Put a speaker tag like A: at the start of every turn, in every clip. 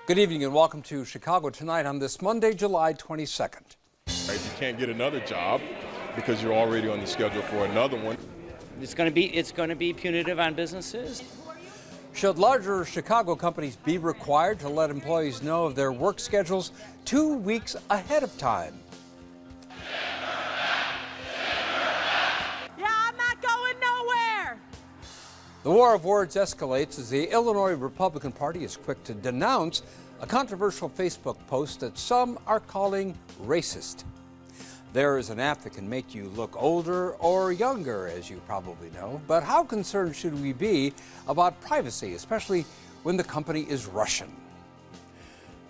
A: Good evening and welcome to Chicago Tonight on this Monday, July 22nd.
B: You can't get another job because you're already on the schedule for another one.
C: It's going to be punitive on businesses.
A: Should larger Chicago companies be required to let employees know of their work schedules 2 weeks ahead of time?
D: Yeah, I'm not going nowhere.
A: The war of words escalates as the Illinois Republican Party is quick to denounce a controversial Facebook post that some are calling racist. There is an app that can make you look older or younger, as you probably know, but how concerned should we be about privacy, especially when the company is Russian?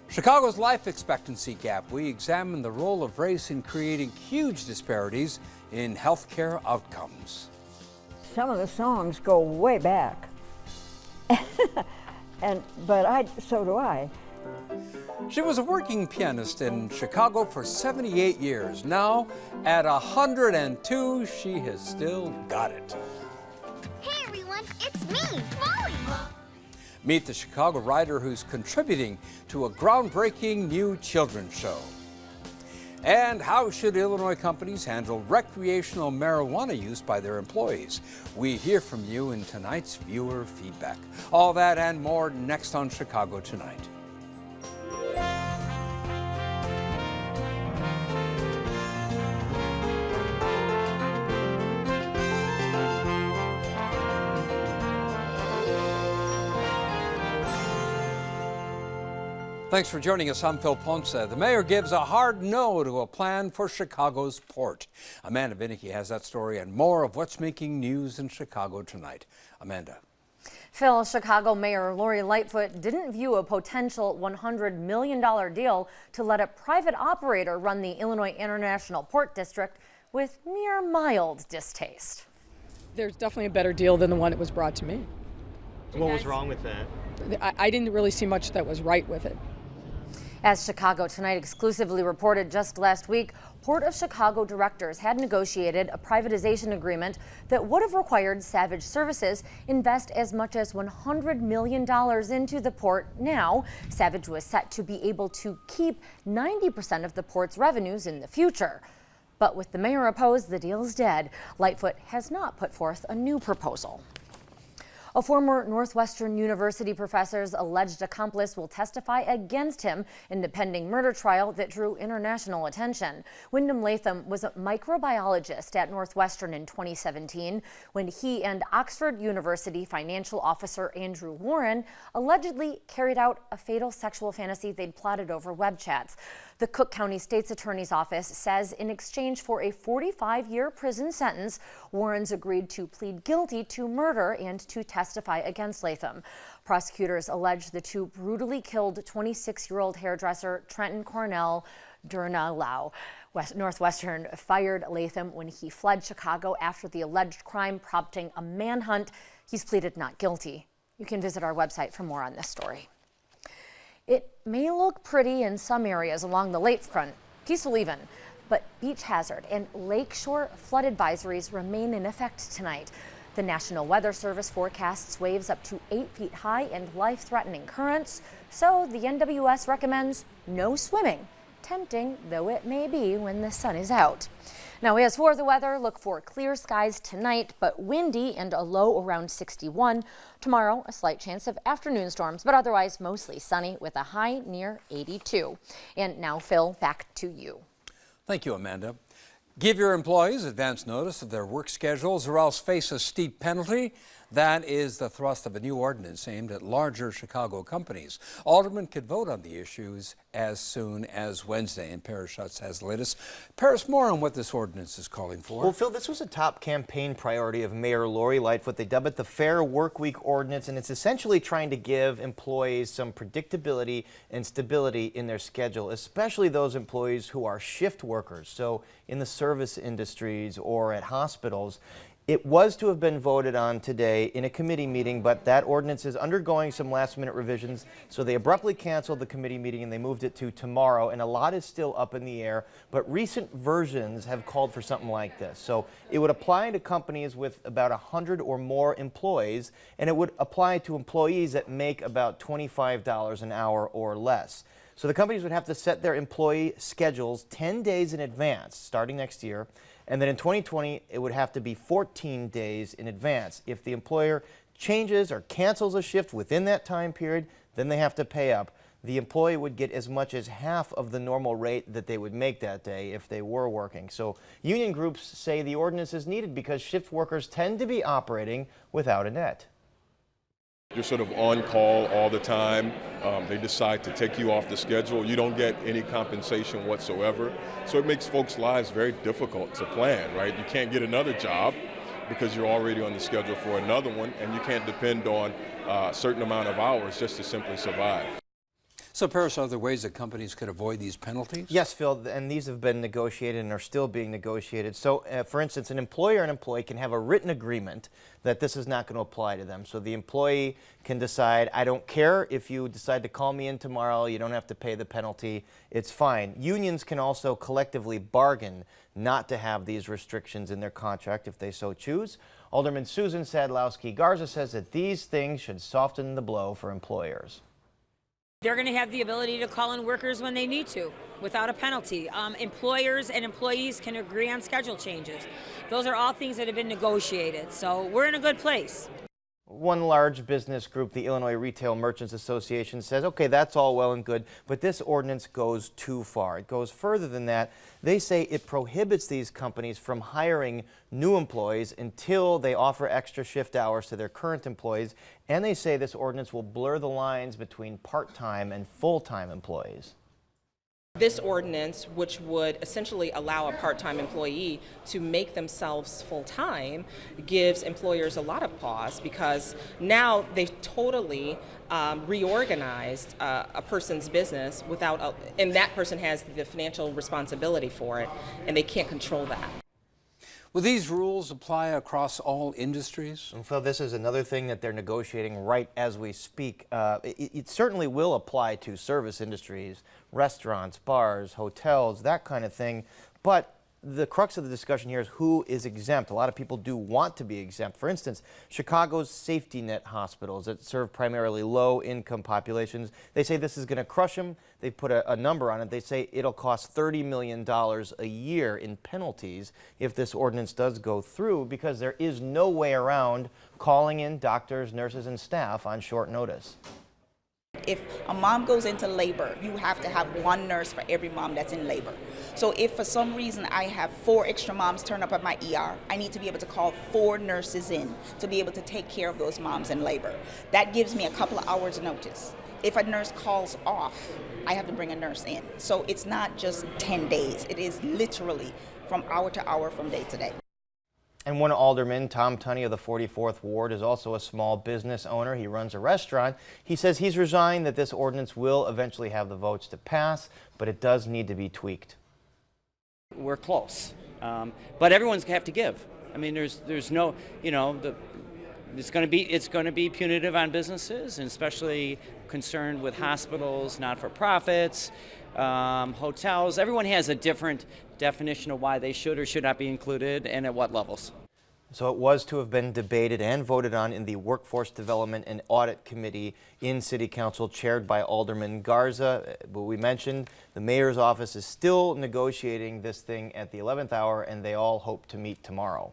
A: Chicago's life expectancy gap. We examine the role of race in creating huge disparities in healthcare outcomes.
E: Some of the songs go way back, but so do I.
A: She was a working pianist in Chicago for 78 years. Now, at 102, she has still got it.
F: Hey everyone, it's me, Molly!
A: Meet the Chicago writer who's contributing to a groundbreaking new children's show. And how should Illinois companies handle recreational marijuana use by their employees? We hear from you in tonight's viewer feedback. All that and more next on Chicago Tonight. Thanks for joining us. I'm Phil Ponce. The mayor gives a hard no to a plan for Chicago's port. Amanda Vinicky has that story and more of what's making news in Chicago tonight. Amanda.
G: Phil, Chicago Mayor Lori Lightfoot didn't view a potential $100 million deal to let a private operator run the Illinois International Port District with mere mild distaste.
H: There's definitely a better deal than the one that was brought to me.
I: What was wrong with that?
H: I didn't really see much that was right with it.
G: As Chicago Tonight exclusively reported just last week, Port of Chicago directors had negotiated a privatization agreement that would have required Savage Services invest as much as $100 million into the port. Now, Savage was set to be able to keep 90% of the port's revenues in the future. But with the mayor opposed, the deal's dead. Lightfoot has not put forth a new proposal. A former Northwestern University professor's alleged accomplice will testify against him in the pending murder trial that drew international attention. Wyndham Latham was a microbiologist at Northwestern in 2017 when he and Oxford University financial officer Andrew Warren allegedly carried out a fatal sexual fantasy they'd plotted over web chats. The Cook County State's Attorney's Office says in exchange for a 45-year prison sentence, Warren's agreed to plead guilty to murder and to testify against Latham. Prosecutors allege the two brutally killed 26-year-old hairdresser Trenton Cornell Durna-Lau. Northwestern fired Latham when he fled Chicago after the alleged crime, prompting a manhunt. He's pleaded not guilty. You can visit our website for more on this story. It may look pretty in some areas along the lakefront, peaceful even, but beach hazard and lakeshore flood advisories remain in effect tonight. The National Weather Service forecasts waves up to 8 feet high and life-threatening currents, so the NWS recommends no swimming, tempting though it may be when the sun is out. Now, as for the weather, look for clear skies tonight, but windy and a low around 61. Tomorrow, a slight chance of afternoon storms, but otherwise mostly sunny with a high near 82. And now, Phil, back to you.
A: Thank you, Amanda. Give your employees advance notice of their work schedules or else face a steep penalty. That is the thrust of a new ordinance aimed at larger Chicago companies. Aldermen could vote on the issues as soon as Wednesday, and Paris Schutz has the latest. Paris, more on what this ordinance is calling for.
I: Well, Phil, this was a top campaign priority of Mayor Lori Lightfoot. They dubbed it the Fair Workweek Ordinance, and it's essentially trying to give employees some predictability and stability in their schedule, especially those employees who are shift workers, so in the service industries or at hospitals. It was to have been voted on today in a committee meeting, but that ordinance is undergoing some last-minute revisions, so they abruptly canceled the committee meeting and they moved it to tomorrow, and a lot is still up in the air, but recent versions have called for something like this. So it would apply to companies with about 100 or more employees, and it would apply to employees that make about $25 an hour or less. So the companies would have to set their employee schedules 10 days in advance, starting next year. And then in 2020, it would have to be 14 days in advance. If the employer changes or cancels a shift within that time period, then they have to pay up. The employee would get as much as half of the normal rate that they would make that day if they were working. So union groups say the ordinance is needed because shift workers tend to be operating without a net.
B: You're sort of on call all the time. They decide to take you off the schedule. You don't get any compensation whatsoever. So it makes folks' lives very difficult to plan, right? You can't get another job because you're already on the schedule for another one, and you can't depend on a certain amount of hours just to simply survive.
A: So, Paris, are there ways that companies could avoid these penalties?
I: Yes, Phil, and these have been negotiated and are still being negotiated. So, for instance, an employer and employee can have a written agreement that this is not going to apply to them. So the employee can decide, I don't care if you decide to call me in tomorrow, you don't have to pay the penalty, it's fine. Unions can also collectively bargain not to have these restrictions in their contract if they so choose. Alderman Susan Sadlowski Garza says that these things should soften the blow for employers.
D: They're going to have the ability to call in workers when they need to without a penalty. Employers and employees can agree on schedule changes. Those are all things that have been negotiated, so we're in a good place.
I: One large business group, the Illinois Retail Merchants Association, says, okay, that's all well and good, but this ordinance goes too far. It goes further than that. They say it prohibits these companies from hiring new employees until they offer extra shift hours to their current employees, and they say this ordinance will blur the lines between part-time and full-time employees.
J: This ordinance, which would essentially allow a part-time employee to make themselves full-time, gives employers a lot of pause because now they've totally reorganized a person's business without, and that person has the financial responsibility for it, and they can't control that.
A: Will these rules apply across all industries?
I: And Phil, this is another thing that they're negotiating right as we speak. It certainly will apply to service industries, restaurants, bars, hotels, that kind of thing. But the crux of the discussion here is who is exempt. A lot of people do want to be exempt. For instance, Chicago's safety net hospitals that serve primarily low-income populations, they say this is going to crush them. They put a number on it. They say it'll cost $30 million a year in penalties if this ordinance does go through because there is no way around calling in doctors, nurses, and staff on short notice.
K: If a mom goes into labor, you have to have one nurse for every mom that's in labor. So if for some reason I have 4 extra moms turn up at my ER, I need to be able to call 4 nurses in to be able to take care of those moms in labor. That gives me a couple of hours notice. If a nurse calls off, I have to bring a nurse in. So it's not just 10 days. It is literally from hour to hour, from day to day.
I: And one alderman, Tom Tunney of the 44th Ward, is also a small business owner. He runs a restaurant. He says he's resigned that this ordinance will eventually have the votes to pass, but it does need to be tweaked.
C: We're close, but everyone's have to give. I mean, there's no, it's going to be punitive on businesses, and especially concerned with hospitals, not-for-profits, hotels. Everyone has a different definition of why they should or should not be included and at what levels.
I: So it was to have been debated and voted on in the Workforce Development and Audit Committee in City Council, chaired by Alderman Garza. But we mentioned the mayor's office is still negotiating this thing at the 11th hour, and they all hope to meet tomorrow.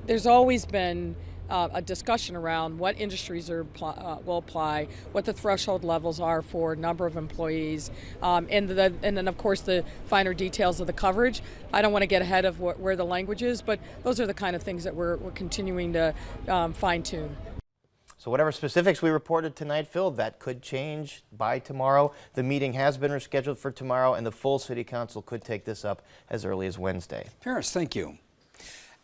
H: There's always been a discussion around what industries will apply, what the threshold levels are for number of employees, and then of course the finer details of the coverage. I don't want to get ahead of where the language is, but those are the kind of things that we're continuing to fine tune.
I: So whatever specifics we reported tonight, Phil, that could change by tomorrow. The meeting has been rescheduled for tomorrow, and the full City Council could take this up as early as Wednesday.
A: Paris, thank you.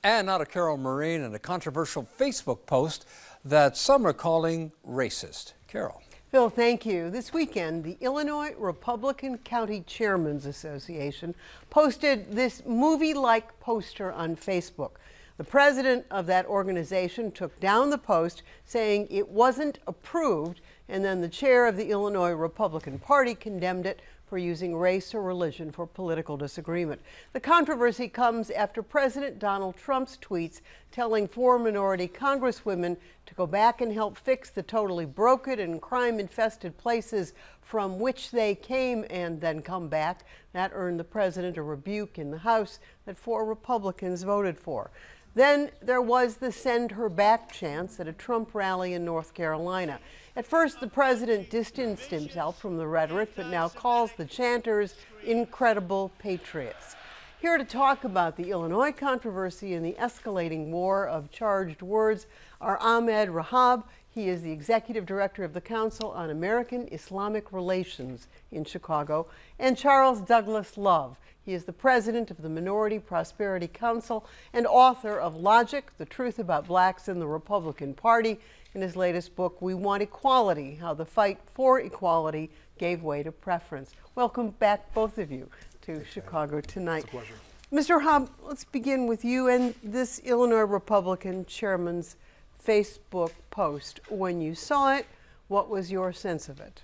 A: And now to Carol Marine and a controversial Facebook post that some are calling racist. Carol.
L: Phil, thank you. This weekend, the Illinois Republican County Chairmen's Association posted this movie-like poster on Facebook. The president of that organization took down the post, saying it wasn't approved, and then the chair of the Illinois Republican Party condemned it for using race or religion for political disagreement. The controversy comes after President Donald Trump's tweets telling 4 minority congresswomen to go back and help fix the totally broken and crime-infested places from which they came and then come back. That earned the president a rebuke in the House that 4 Republicans voted for. Then there was the send her back chants at a Trump rally in North Carolina. At first, the president distanced himself from the rhetoric, but now calls the chanters incredible patriots. Here to talk about the Illinois controversy and the escalating war of charged words are Ahmed Rahab. He is the executive director of the Council on American Islamic Relations in Chicago, and Charles Douglas Love. He is the president of the Minority Prosperity Council and author of Logic, The Truth About Blacks in the Republican Party. In his latest book, We Want Equality, How the Fight for Equality Gave Way to Preference. Welcome back, both of you, to Chicago tonight.
M: It's a pleasure.
L: Mr. Rahab, let's begin with you and this Illinois Republican chairman's Facebook post. When you saw it, what was your sense of it?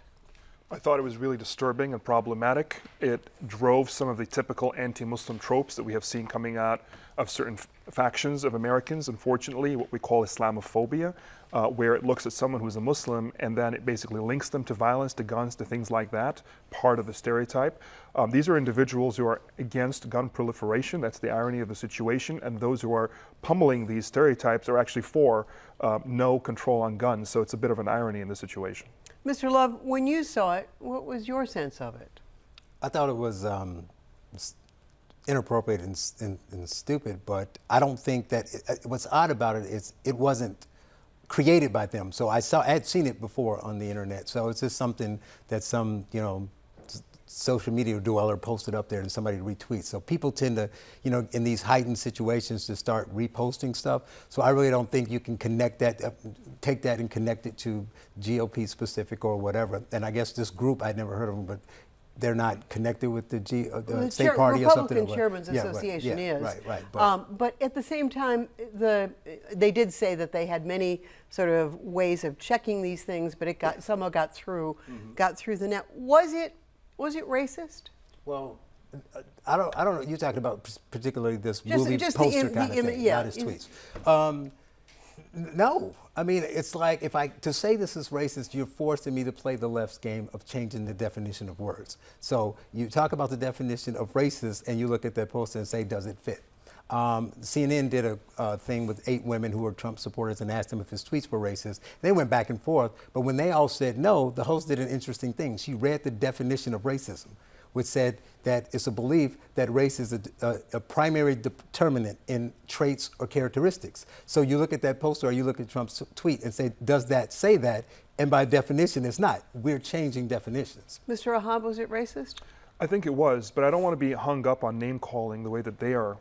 M: I thought it was really disturbing and problematic. It drove some of the typical anti-Muslim tropes that we have seen coming out of certain factions of Americans, unfortunately, what we call Islamophobia, where it looks at someone who's a Muslim and then it basically links them to violence, to guns, to things like that, part of the stereotype. These are individuals who are against gun proliferation. That's the irony of the situation. And those who are pummeling these stereotypes are actually for no control on guns. So it's a bit of an irony in the situation.
L: Mr. Love, when you saw it, what was your sense of it?
N: I thought it was inappropriate and stupid, but I don't think that what's odd about it is it wasn't created by them. So I had seen it before on the internet. So it's just something that some, social media dweller posted up there and somebody retweets. So people tend to, in these heightened situations to start reposting stuff. So I really don't think you can connect that, take that and connect it to GOP specific or whatever. And I guess this group, I'd never heard of them, but they're not connected with the state party or something.
L: Republican Chairman's Association is.
N: Right.
L: But at the same time, they did say that they had many sort of ways of checking these things, but it somehow got through the net. Was it racist?
N: Well, I don't know. You're talking about particularly this movie poster kind of thing, not his tweets. No, I mean, it's like to say this is racist, you're forcing me to play the left's game of changing the definition of words. So you talk about the definition of racist and you look at that poster and say, does it fit? CNN did a thing with 8 women who were Trump supporters and asked them if his tweets were racist. They went back and forth, but when they all said no, the host did an interesting thing. She read the definition of racism, which said that it's a belief that race is a primary determinant in traits or characteristics. So you look at that poster or you look at Trump's tweet and say, does that say that? And by definition, it's not. We're changing definitions.
L: Mr. Rahab, was it racist?
M: I think it was, but I don't want to be hung up on name calling the way that they are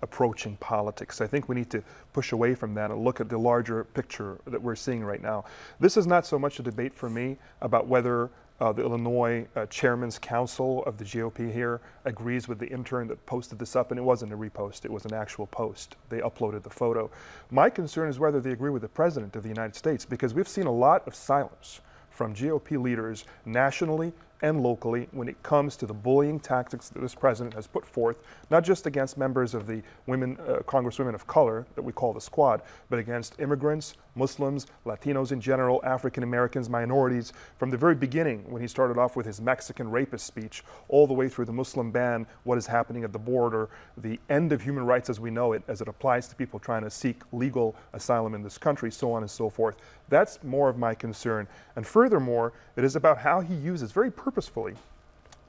M: approaching politics. I think we need to push away from that and look at the larger picture that we're seeing right now. This is not so much a debate for me about whether the Illinois Chairman's Council of the GOP here agrees with the intern that posted this up, and it wasn't a repost, it was an actual post. They uploaded the photo. My concern is whether they agree with the President of the United States, because we've seen a lot of silence from GOP leaders nationally and locally when it comes to the bullying tactics that this president has put forth, not just against members of the Congresswomen of color that we call the squad, but against immigrants, Muslims, Latinos in general, African Americans, minorities, from the very beginning when he started off with his Mexican rapist speech, all the way through the Muslim ban, what is happening at the border, the end of human rights as we know it, as it applies to people trying to seek legal asylum in this country, so on and so forth. That's more of my concern. And furthermore, it is about how he uses very purposefully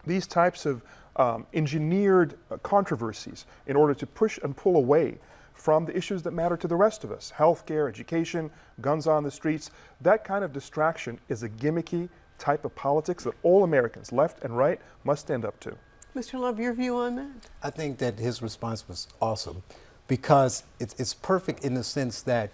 M: these types of engineered controversies in order to push and pull away from the issues that matter to the rest of us. Healthcare, education, guns on the streets. That kind of distraction is a gimmicky type of politics that all Americans, left and right, must stand up to.
L: Mr. Love, your view on that?
N: I think that his response was awesome because it's perfect in the sense that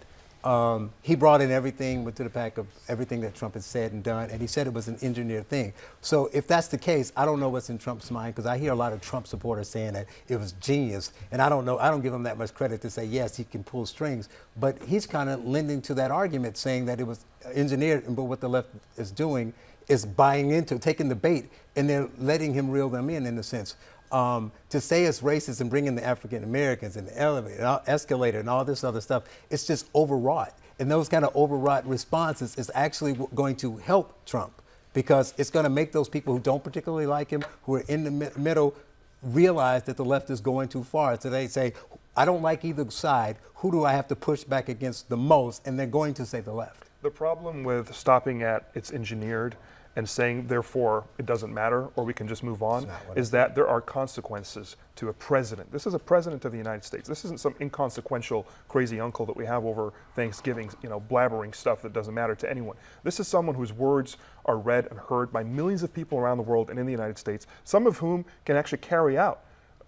N: He brought in everything, went to the pack of everything that Trump had said and done, and he said it was an engineered thing. So if that's the case, I don't know what's in Trump's mind, because I hear a lot of Trump supporters saying that it was genius, and I don't know, I don't give him that much credit to say, yes, he can pull strings, but he's kind of lending to that argument, saying that it was engineered, but what the left is doing is buying into, taking the bait, and they're letting him reel them in a sense. To say it's racist and bring in the African Americans and the elevator, and escalator and all this other stuff, it's just overwrought. And those kind of overwrought responses is actually going to help Trump, because it's going to make those people who don't particularly like him, who are in the middle, realize that the left is going too far. So they say, I don't like either side. Who do I have to push back against the most? And they're going to say the left.
M: The problem with stopping at it's engineered and saying, therefore, it doesn't matter, or we can just move on, is that there are consequences to a president. This is a president of the United States. This isn't some inconsequential crazy uncle that we have over Thanksgiving, blabbering stuff that doesn't matter to anyone. This is someone whose words are read and heard by millions of people around the world and in the United States, some of whom can actually carry out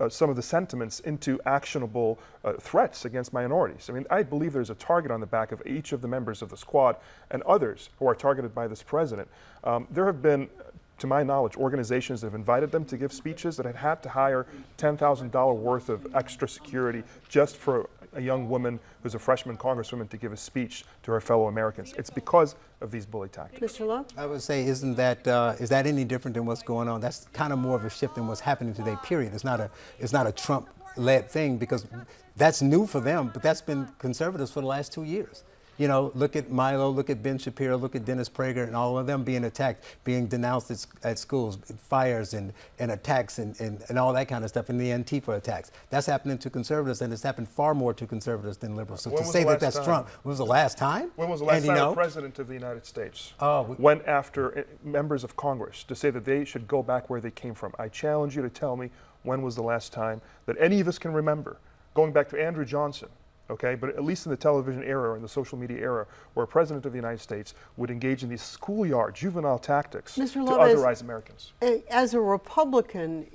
M: some of the sentiments into actionable threats against minorities. I mean, I believe there's a target on the back of each of the members of the squad and others who are targeted by this president. There have been, to my knowledge, organizations that have invited them to give speeches that had had to hire $10,000 worth of extra security just for a young woman who's a freshman congresswoman to give a speech to her fellow Americans. It's because of these bully tactics.
L: Mr. Lowe?
N: I would say, is that any different than what's going on? That's kind of more of a shift than what's happening today, period. It's not a Trump-led thing, because that's new for them, but that's been conservatives for the last 2 years. Look at Milo, look at Ben Shapiro, look at Dennis Prager, and all of them being attacked, being denounced at schools, fires and attacks and all that kind of stuff, and the Antifa attacks. That's happening to conservatives, and it's happened far more to conservatives than liberals. So to say that that's Trump, when was the last time?
M: When was the last time the President of the United States went after members of Congress to say that they should go back where they came from? I challenge you to tell me when was the last time that any of us can remember, going back to Andrew Johnson, okay, but at least in the television era or in the social media era, where a president of the United States would engage in these schoolyard, juvenile tactics to otherize Americans.
L: As a Republican,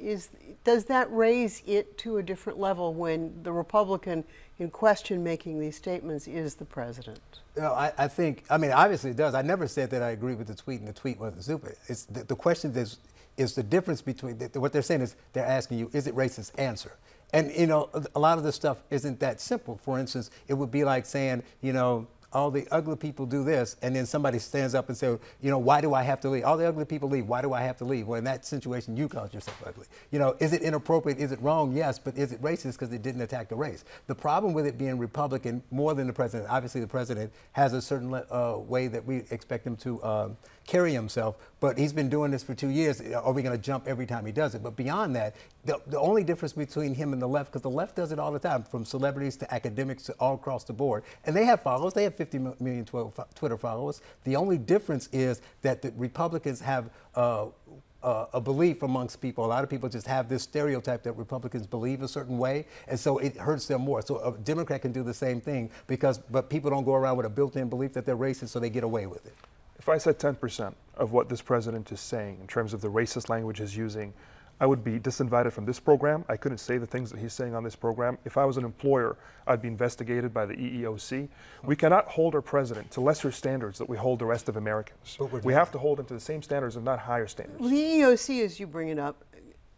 L: does that raise it to a different level when the Republican in question making these statements is the president?
N: I think, obviously it does. I never said that I agree with the tweet and the tweet wasn't stupid. It's the question is the difference between, what they're saying is, they're asking you, is it racist? Answer. And, a lot of this stuff isn't that simple. For instance, it would be like saying, all the ugly people do this, and then somebody stands up and says, why do I have to leave? All the ugly people leave. Why do I have to leave? Well, in that situation, you called yourself ugly. Is it inappropriate? Is it wrong? Yes, but is it racist because it didn't attack the race? The problem with it being Republican, more than the president, obviously the president has a certain way that we expect him to carry himself, but he's been doing this for 2 years. Are we going to jump every time he does it? But beyond that, the only difference between him and the left, because the left does it all the time, from celebrities to academics to all across the board, and they have followers. They have 50 million Twitter followers. The only difference is that the Republicans have a belief amongst people. A lot of people just have this stereotype that Republicans believe a certain way, and so it hurts them more. So a Democrat can do the same thing, but people don't go around with a built-in belief that they're racist, so they get away with it.
M: If I said 10% of what this president is saying in terms of the racist language he's using, I would be disinvited from this program. I couldn't say the things that he's saying on this program. If I was an employer, I'd be investigated by the EEOC. We cannot hold our president to lesser standards that we hold the rest of Americans. We have to hold him to the same standards, if not higher standards.
L: The EEOC, as you bring it up,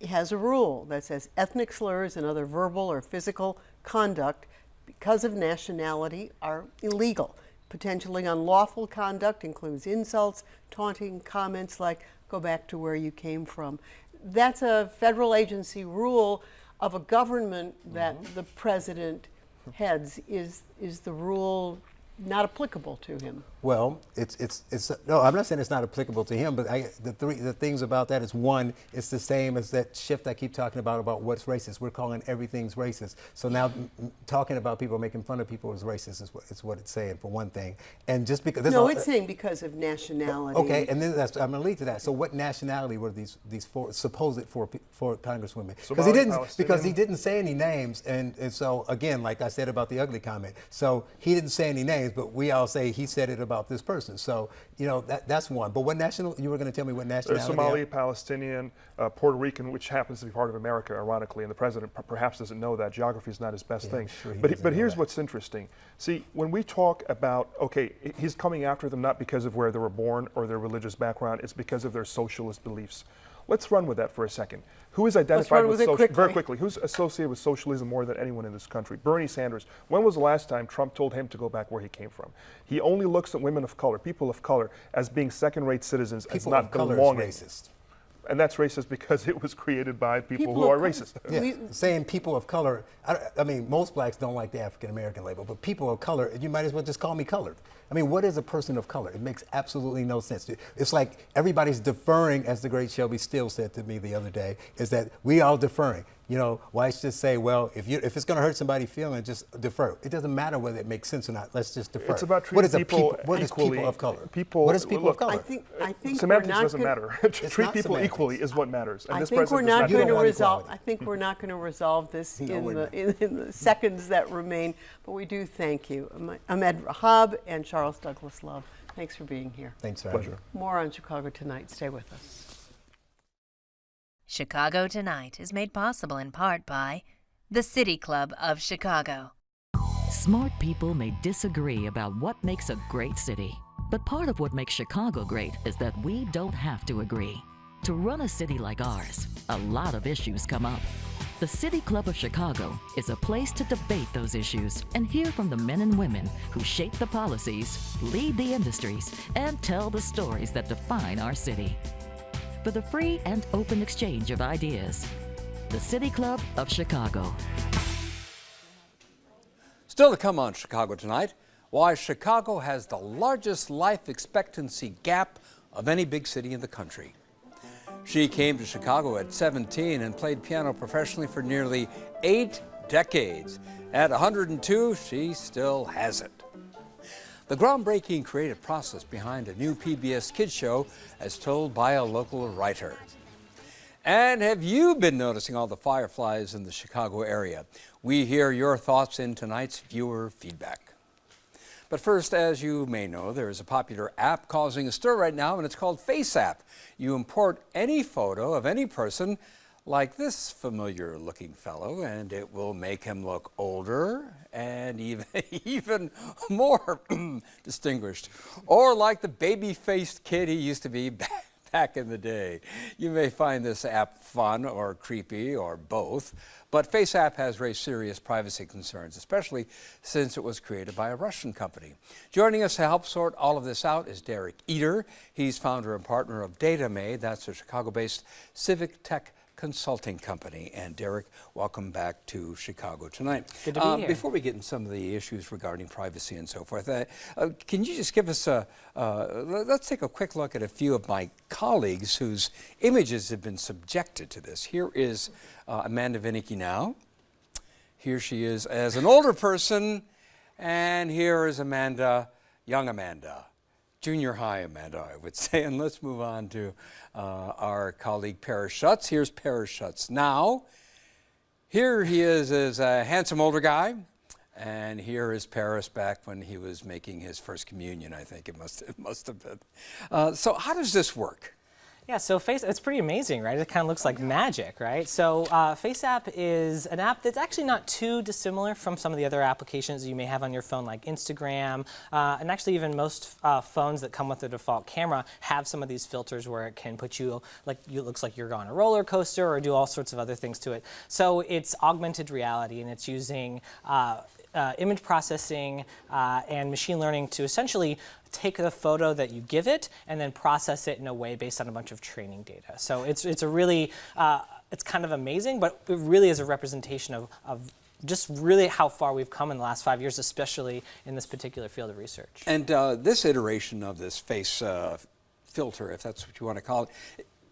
L: has a rule that says ethnic slurs and other verbal or physical conduct because of nationality are illegal. Potentially unlawful conduct includes insults, taunting, comments like, go back to where you came from. That's a federal agency rule of a government that the president heads. Is the rule not applicable to him?
N: Well, no, I'm not saying it's not applicable to him, but the things about that is, one, it's the same as that shift I keep talking about what's racist. We're calling everything's racist. So now talking about people, making fun of people is racist is what it's saying, for one thing. And just because
L: it's saying because of nationality.
N: Okay, and then I'm going to lead to that. So what nationality were these four supposed four congresswomen? Because he didn't say any names, and so again, like I said about the ugly comment, so he didn't say any names. names, but we all say he said it about this person. So, you know, that's one. But what national, you were going to tell me what nationality?
M: Somali, Palestinian, Puerto Rican, which happens to be part of America, ironically, and the president perhaps doesn't know that. Geography is not his best thing.
N: Sure
M: but here's what's interesting. See, when we talk about, okay, he's coming after them not because of where they were born or their religious background, it's because of their socialist beliefs. Let's run with that for a second. Who is identified with very quickly? Who's associated with socialism more than anyone in this country? Bernie Sanders. When was the last time Trump told him to go back where he came from? He only looks at women of color, people of color, as being second-rate citizens, as not belonging.
N: Racist.
M: And that's racist because it was created by people who are racist.
N: Yeah, saying people of color, I mean, most blacks don't like the African-American label, but people of color, you might as well just call me colored. I mean, what is a person of color? It makes absolutely no sense. It's like everybody's deferring, as the great Shelby Steele said to me the other day, is that we all deferring. You know, whites just say, well, if it's going to hurt somebody's feeling, just defer. It doesn't matter whether it makes sense or not. Let's just defer.
M: It's about treating people
N: what is
M: equally.
N: people of color?
M: What
N: is people of color?
L: I think
M: semantics doesn't matter. Treat people equally is what matters. And
L: I think we're not going to resolve. I think we're not going to resolve this in the seconds that remain. But we do thank you, Ahmed Rahab and Charles Douglas Love. Thanks for being here.
N: Thanks,
M: pleasure.
L: More on Chicago Tonight. Stay with us.
O: Chicago Tonight is made possible in part by the City Club of Chicago.
P: Smart people may disagree about what makes a great city, but part of what makes Chicago great is that we don't have to agree. To run a city like ours, a lot of issues come up. The City Club of Chicago is a place to debate those issues and hear from the men and women who shape the policies, lead the industries, and tell the stories that define our city. For the free and open exchange of ideas, the City Club of Chicago.
A: Still to come on Chicago Tonight, why Chicago has the largest life expectancy gap of any big city in the country. She came to Chicago at 17 and played piano professionally for nearly 8 decades. At 102, she still has it. The groundbreaking creative process behind a new PBS Kids show as told by a local writer. And have you been noticing all the fireflies in the Chicago area? We hear your thoughts in tonight's viewer feedback. But first, as you may know, there is a popular app causing a stir right now, and it's called FaceApp. You import any photo of any person, like this familiar-looking fellow, and it will make him look older and even more distinguished. Or like the baby-faced kid he used to be back in the day. You may find this app fun or creepy or both, but FaceApp has raised serious privacy concerns, especially since it was created by a Russian company. Joining us to help sort all of this out is Derek Eder. He's founder and partner of DataMade. That's a Chicago-based civic tech consulting company. And Derek, welcome back to Chicago Tonight.
Q: Good to be here.
A: Before we get into some of the issues regarding privacy and so forth, can you just give us let's take a quick look at a few of my colleagues whose images have been subjected to this. Here is Amanda Vinicki now. Here she is as an older person, and here is Amanda, young Amanda. Junior high Amanda, I would say. And let's move on to our colleague Paris Schutz. Here's Paris Schutz now. Here he is as a handsome older guy. And here is Paris back when he was making his first communion, I think it must have been. So how does this work?
Q: Yeah, so it's pretty amazing, right? It kind of looks like magic, right? So FaceApp is an app that's actually not too dissimilar from some of the other applications you may have on your phone, like Instagram, and actually even most phones that come with the default camera have some of these filters where it can put you, like it looks like you're on a roller coaster or do all sorts of other things to it. So it's augmented reality, and it's using image processing and machine learning to essentially take the photo that you give it and then process it in a way based on a bunch of training data. So it's a really, it's kind of amazing, but it really is a representation of just really how far we've come in the last 5 years, especially in this particular field of research.
A: And this iteration of this face filter, if that's what you want to call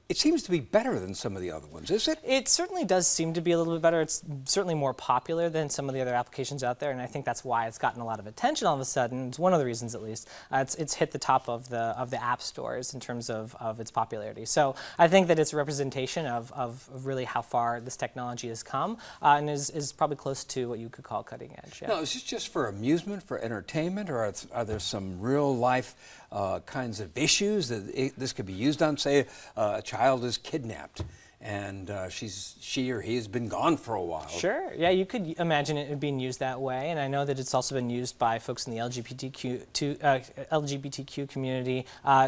A: it, it seems to be better than some of the other ones, is it?
Q: It certainly does seem to be a little bit better. It's certainly more popular than some of the other applications out there, and I think that's why it's gotten a lot of attention all of a sudden. It's one of the reasons, at least. It's hit the top of the app stores in terms of its popularity. So I think that it's a representation of really how far this technology has come, and is probably close to what you could call cutting edge. Yeah.
A: Now, is this just for amusement, for entertainment, or are there some real life kinds of issues that this could be used on? Say a child is kidnapped and she or he has been gone for a while.
Q: Sure, yeah, you could imagine it being used that way, and I know that it's also been used by folks in the LGBTQ community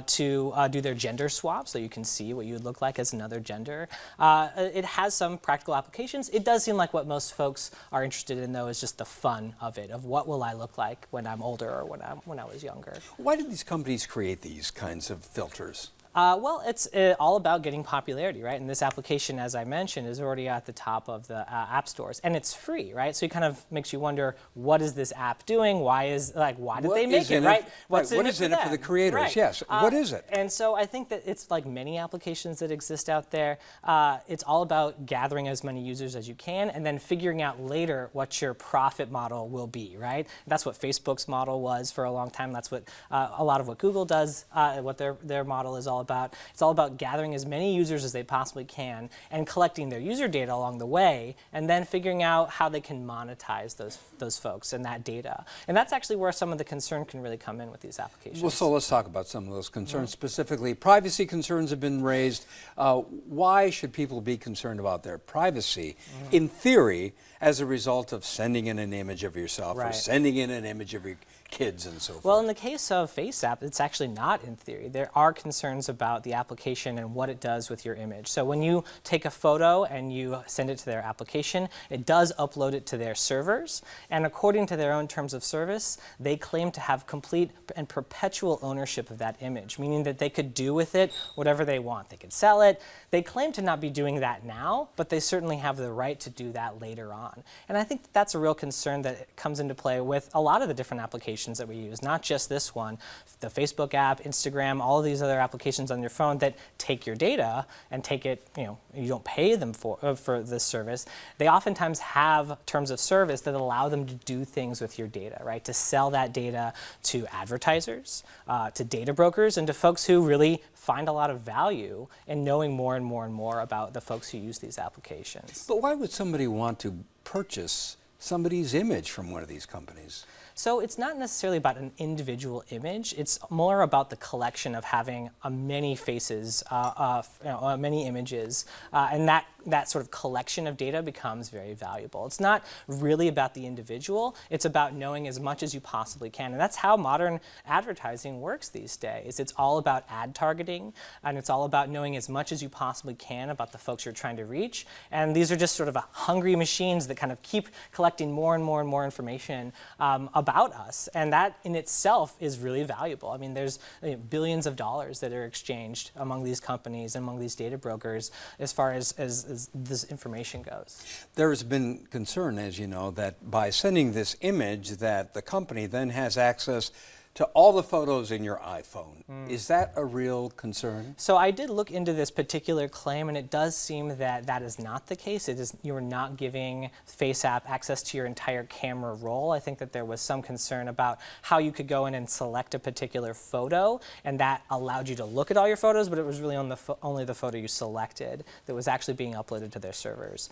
Q: to do their gender swap, so you can see what you would look like as another gender. It has some practical applications. It does seem like what most folks are interested in, though, is just the fun of it, of what will I look like when I'm older or when I was younger.
A: Why did these companies create these kinds of filters?
Q: Well, it's all about getting popularity, right? And this application, as I mentioned, is already at the top of the app stores, and it's free, right? So it kind of makes you wonder, what is this app doing? Why did they make it, right?
A: What is in it for the creators?
Q: Right.
A: Yes. What is it?
Q: And so I think that it's like many applications that exist out there. It's all about gathering as many users as you can, and then figuring out later what your profit model will be, right? That's what Facebook's model was for a long time. That's what a lot of what Google does, what their model is all about. It's all about gathering as many users as they possibly can and collecting their user data along the way, and then figuring out how they can monetize those folks and that data. And that's actually where some of the concern can really come in with these applications.
A: Well, so let's talk about some of those concerns. Specifically, privacy concerns have been raised. Why should people be concerned about their privacy, in theory, as a result of sending in an image of yourself or sending in an image of your kids and so forth?
Q: Well, in the case of FaceApp, it's actually not in theory. There are concerns about the application and what it does with your image. So when you take a photo and you send it to their application, it does upload it to their servers, and according to their own terms of service, they claim to have complete and perpetual ownership of that image, meaning that they could do with it whatever they want. They could sell it. They claim to not be doing that now, but they certainly have the right to do that later on. And I think that's a real concern that comes into play with a lot of the different applications that we use, not just this one, the Facebook app, Instagram, all of these other applications on your phone that take your data and take it, you don't pay them for this service. They oftentimes have terms of service that allow them to do things with your data, right? To sell that data to advertisers, to data brokers, and to folks who really find a lot of value in knowing more and more and more about the folks who use these applications.
A: But why would somebody want to purchase somebody's image from one of these companies?
Q: So it's not necessarily about an individual image. It's more about the collection of having many faces, many images, and that sort of collection of data becomes very valuable. It's not really about the individual. It's about knowing as much as you possibly can, and that's how modern advertising works these days. It's all about ad targeting, and it's all about knowing as much as you possibly can about the folks you're trying to reach. And these are just sort of hungry machines that kind of keep collecting more and more and more information about us, and that in itself is really valuable. I mean, there's billions of dollars that are exchanged among these companies and among these data brokers as far as this information goes.
A: There has been concern, as you know, that by sending this image that the company then has access to all the photos in your iPhone. Is that a real concern?
Q: So I did look into this particular claim, and it does seem that that is not the case. You're not giving FaceApp access to your entire camera roll. I think that there was some concern about how you could go in and select a particular photo, and that allowed you to look at all your photos, but it was really only the photo you selected that was actually being uploaded to their servers.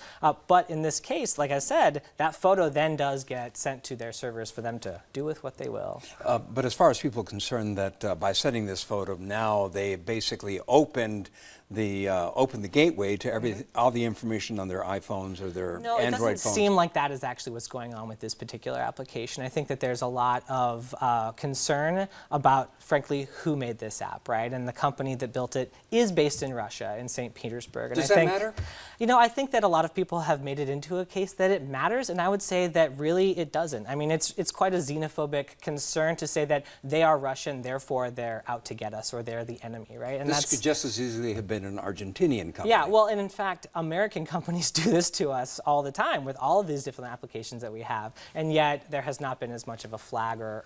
Q: But in this case, like I said, that photo then does get sent to their servers for them to do with what they will.
A: But as far as people are concerned that by sending this photo, now they basically opened the gateway to all the information on their iPhones or their Android phones.
Q: No, it doesn't seem like that is actually what's going on with this particular application. I think that there's a lot of concern about, frankly, who made this app, right? And the company that built it is based in Russia, in St. Petersburg. And
A: Does that matter?
Q: I think that a lot of people have made it into a case that it matters, and I would say that really it doesn't. I mean, it's quite a xenophobic concern to say that they are Russian, therefore they're out to get us, or they're the enemy, right? And
A: this could just as easily have been than an Argentinian company.
Q: Yeah, well, and in fact, American companies do this to us all the time with all of these different applications that we have, and yet there has not been as much of a flag or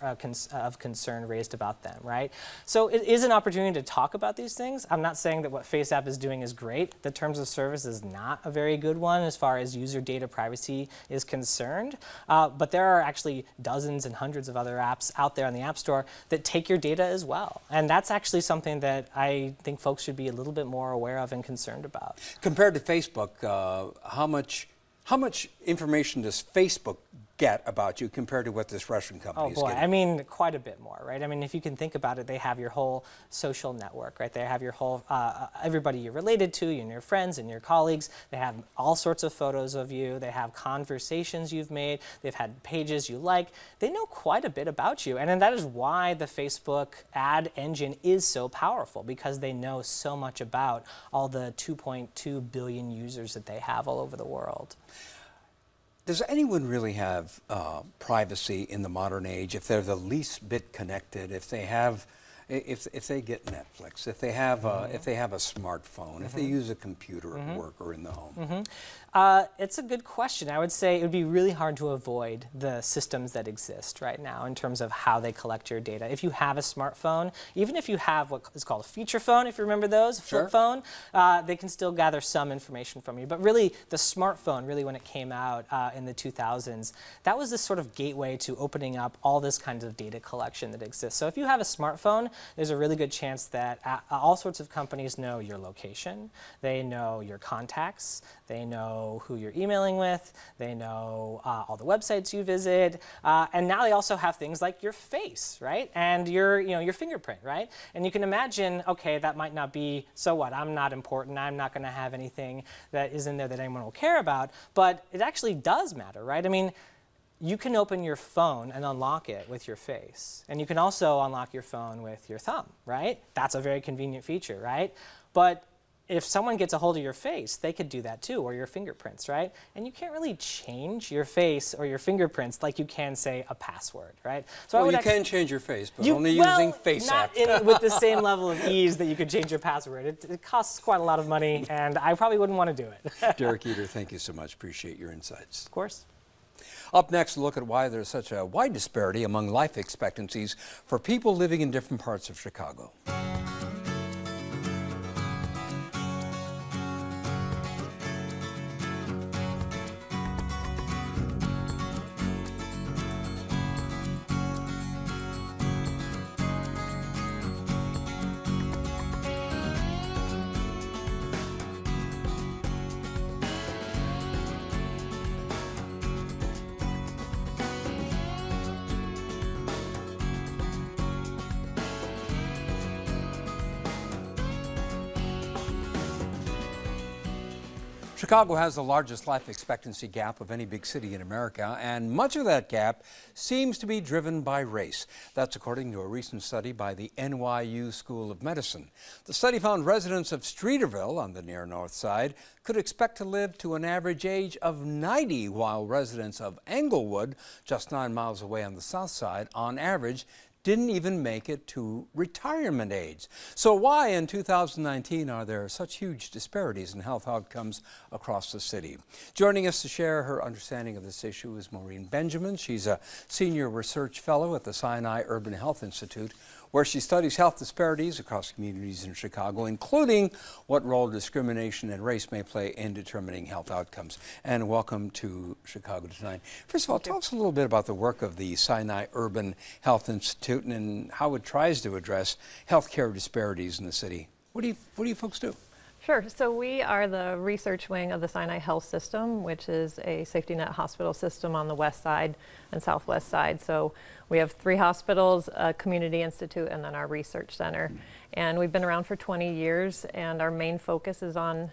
Q: of concern raised about them, right? So it is an opportunity to talk about these things. I'm not saying that what FaceApp is doing is great. The terms of service is not a very good one as far as user data privacy is concerned, but there are actually dozens and hundreds of other apps out there on the App Store that take your data as well, and that's actually something that I think folks should be a little bit more aware of and concerned about.
A: Compared to Facebook, how much information does Facebook get about you compared to what this Russian company is
Q: Oh boy,
A: getting?
Q: I mean, quite a bit more, right? I mean, if you can think about it, they have your whole social network, right? They have your whole, everybody you're related to, and your friends and your colleagues. They have all sorts of photos of you. They have conversations you've made. They've had pages you like. They know quite a bit about you. And that is why the Facebook ad engine is so powerful, because they know so much about all the 2.2 billion users that they have all over the world.
A: Does anyone really have privacy in the modern age if they're the least bit connected? If they have, if they get Netflix, if they have a smartphone, if they use a computer at work or in the home?
Q: It's a good question. I would say it would be really hard to avoid the systems that exist right now in terms of how they collect your data. If you have a smartphone, even if you have what is called a feature phone, if you remember those, a flip phone, they can still gather some information from you. But really, the smartphone, really when it came out in the 2000s, that was this sort of gateway to opening up all this kinds of data collection that exists. So if you have a smartphone, there's a really good chance that all sorts of companies know your location, they know your contacts, they know who you're emailing with, they know all the websites you visit, and now they also have things like your face, right? And your fingerprint, right? And you can imagine, okay, that might not be, so what, I'm not important, I'm not gonna have anything that is in there that anyone will care about, but it actually does matter, right? I mean, you can open your phone and unlock it with your face. And you can also unlock your phone with your thumb, right? That's a very convenient feature, right? But if someone gets a hold of your face, they could do that too, or your fingerprints, right? And you can't really change your face or your fingerprints like you can, say, a password, right? So
A: well, you can change your face, but only using FaceApp.
Q: Not with the same level of ease that you could change your password. It costs quite a lot of money, and I probably wouldn't want to do it.
A: Derek Eater, thank you so much. Appreciate your insights.
Q: Of course.
A: Up next, look at why there's such a wide disparity among life expectancies for people living in different parts of Chicago. Chicago has the largest life expectancy gap of any big city in America, and much of that gap seems to be driven by race. That's according to a recent study by the NYU School of Medicine. The study found residents of Streeterville on the near north side could expect to live to an average age of 90, while residents of Englewood, just 9 miles away on the south side, on average didn't even make it to retirement age. So why in 2019 are there such huge disparities in health outcomes across the city? Joining us to share her understanding of this issue is Maureen Benjamin. She's a senior research fellow at the Sinai Urban Health Institute, where she studies health disparities across communities in Chicago, including what role discrimination and race may play in determining health outcomes. And welcome to Chicago Tonight. First of all, tell us a little bit about the work of the Sinai Urban Health Institute and how it tries to address healthcare disparities in the city. What do you folks do?
R: Sure. So we are the research wing of the Sinai Health System, which is a safety net hospital system on the west side and southwest side. So we have 3 hospitals, a community institute, and then our research center. And we've been around for 20 years, and our main focus is on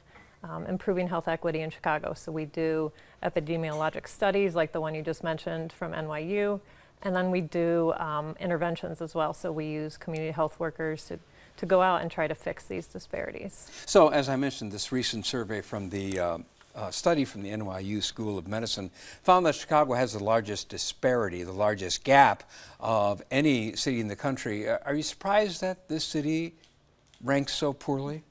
R: improving health equity in Chicago. So we do epidemiologic studies like the one you just mentioned from NYU, and then we do interventions as well. So we use community health workers to go out and try to fix these disparities.
A: So as I mentioned, this recent survey from the study from the NYU School of Medicine found that Chicago has the largest disparity, the largest gap of any city in the country. Are you surprised that this city ranks so poorly?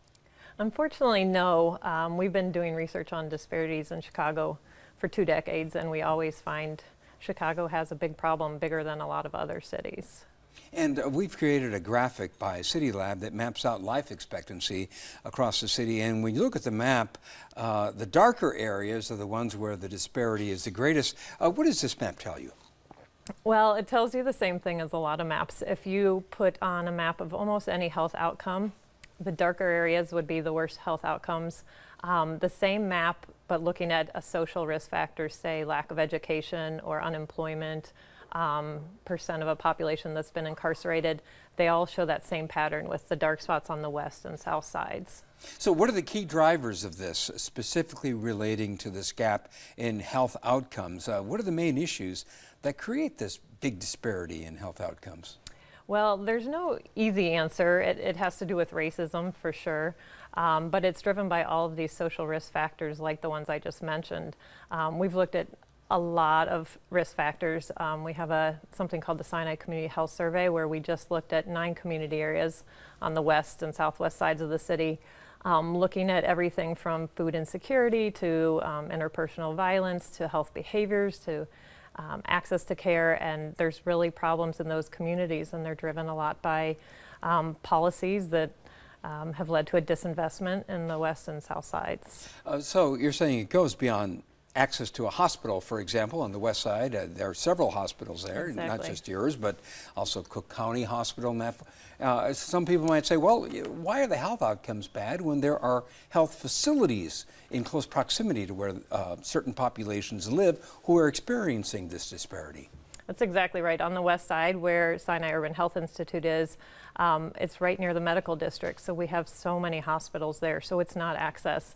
R: Unfortunately, no. We've been doing research on disparities in Chicago for 2 decades, and we always find Chicago has a big problem, bigger than a lot of other cities.
A: And we've created a graphic by City Lab that maps out life expectancy across the city. And when you look at the map, the darker areas are the ones where the disparity is the greatest. What does this map tell you?
R: Well, it tells you the same thing as a lot of maps. If you put on a map of almost any health outcome, the darker areas would be the worst health outcomes. The same map, but looking at a social risk factors, say lack of education or unemployment, percent of a population that's been incarcerated, they all show that same pattern with the dark spots on the west and south sides.
A: So what are the key drivers of this, specifically relating to this gap in health outcomes? What are the main issues that create this big disparity in health outcomes?
R: Well, there's no easy answer. It has to do with racism for sure, but it's driven by all of these social risk factors like the ones I just mentioned. We've looked at a lot of risk factors. We have something called the Sinai Community Health Survey, where we just looked at 9 community areas on the west and southwest sides of the city, looking at everything from food insecurity to interpersonal violence to health behaviors to access to care. And there's really problems in those communities, and they're driven a lot by policies that have led to a disinvestment in the west and south sides.
A: So you're saying it goes beyond access to a hospital, for example, on the west side. There are several hospitals there,
R: Exactly.
A: not just yours, but also Cook County Hospital. And that. Some people might say, well, why are the health outcomes bad when there are health facilities in close proximity to where certain populations live who are experiencing this disparity?
R: That's exactly right. On the west side, where Sinai Urban Health Institute is, it's right near the medical district, so we have so many hospitals there, so it's not access.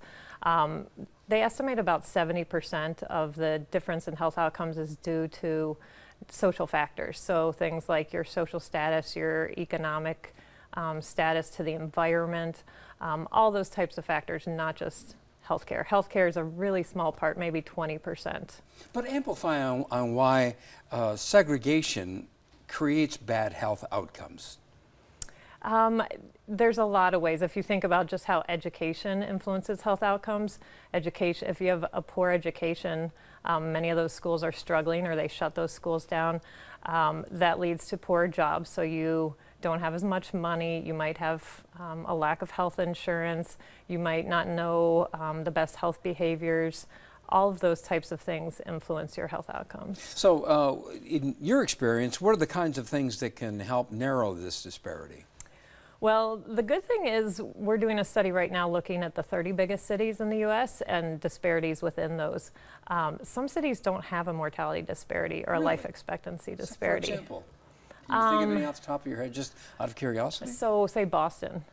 R: They estimate about 70% of the difference in health outcomes is due to social factors, so things like your social status, your economic status, to the environment, all those types of factors, not just healthcare. Healthcare is a really small part, maybe 20%.
A: But amplify on why segregation creates bad health outcomes.
R: There's a lot of ways. If you think about just how education influences health outcomes, if you have a poor education, many of those schools are struggling or they shut those schools down. That leads to poor jobs. So you don't have as much money. You might have a lack of health insurance. You might not know the best health behaviors. All of those types of things influence your health outcomes.
A: So in your experience, what are the kinds of things that can help narrow this disparity?
R: Well, the good thing is we're doing a study right now looking at the 30 biggest cities in the U.S. and disparities within those. Some cities don't have a mortality disparity or a life expectancy disparity.
A: For example, can you think of any off the top of your head, just out of curiosity?
R: So, say Boston.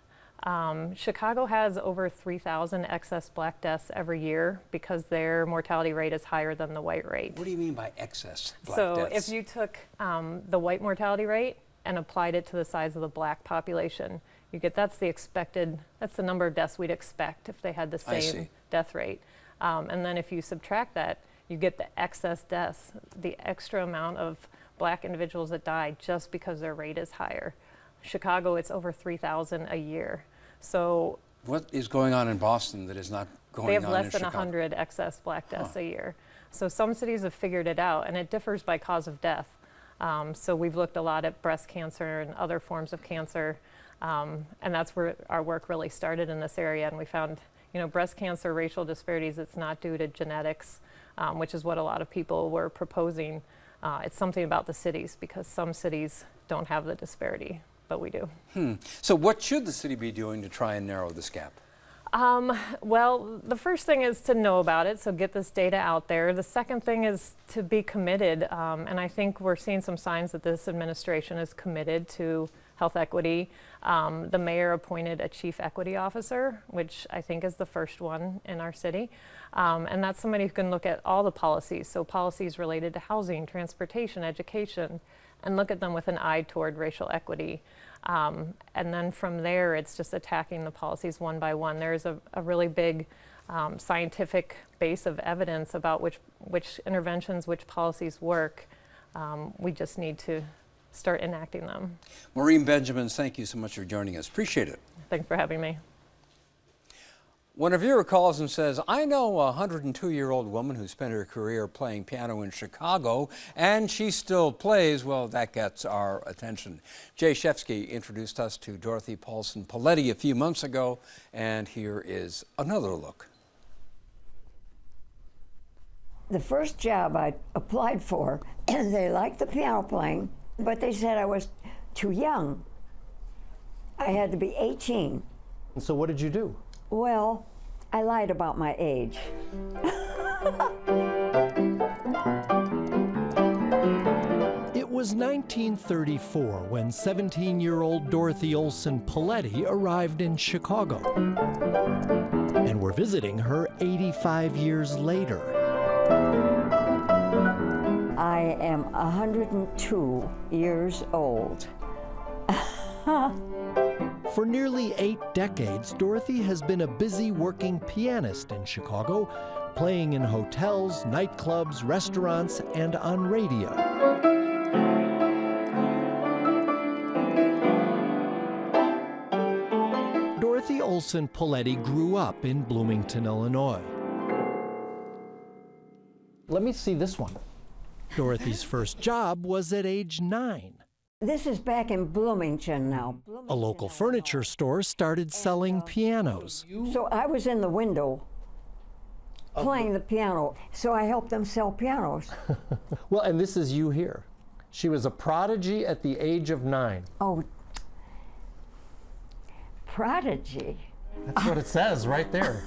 R: Chicago has over 3,000 excess black deaths every year because their mortality rate is higher than the white rate.
A: What do you mean by excess black
R: deaths? So
A: deaths?
R: if you took the white mortality rate and applied it to the size of the black population, that's the number of deaths we'd expect if they had the same death rate. And then if you subtract that, you get the excess deaths, the extra amount of black individuals that die just because their rate is higher. Chicago, it's over 3,000 a year. So
A: what is going on in Boston that is not going on in Chicago?
R: They have less than 100 excess black deaths a year. So some cities have figured it out, and it differs by cause of death. So we've looked a lot at breast cancer and other forms of cancer, and that's where our work really started in this area. And we found, breast cancer, racial disparities, it's not due to genetics, which is what a lot of people were proposing. It's something about the cities, because some cities don't have the disparity, but we do.
A: So what should the city be doing to try and narrow this gap?
R: Well, the first thing is to know about it, so get this data out there. The second thing is to be committed, and I think we're seeing some signs that this administration is committed to health equity. The mayor appointed a chief equity officer, which I think is the first one in our city, and that's somebody who can look at all the policies, so policies related to housing, transportation, education, and look at them with an eye toward racial equity. And then from there, it's just attacking the policies one by one. There's a really big scientific base of evidence about which interventions, which policies work. We just need to start enacting them.
A: Maureen Benjamin, thank you so much for joining us. Appreciate it.
R: Thanks for having me.
A: When a viewer calls and says, I know a 102-year-old woman who spent her career playing piano in Chicago, and she still plays, well, that gets our attention. Jay Shefsky introduced us to Dorothy Paulson Paletti a few months ago, and here is another look.
E: The first job I applied for, they liked the piano playing, but they said I was too young. I had to be 18.
N: And so what did you do?
E: Well, I lied about my age.
S: It was 1934 when 17-year-old Dorothy Olson Paletti arrived in Chicago. And we're visiting her 85 years later.
E: I am 102 years old.
S: For nearly 8 decades, Dorothy has been a busy working pianist in Chicago, playing in hotels, nightclubs, restaurants, and on radio. Dorothy Olson Paletti grew up in Bloomington, Illinois.
N: Let me see this one.
S: Dorothy's first job was at age 9.
E: This is back in Bloomington now.
S: A local furniture store started selling pianos.
E: So I was in the window playing the piano, so I helped them sell pianos.
N: Well, and this is you here. She was a prodigy at the age of 9.
E: Oh, prodigy.
N: That's what it says right there.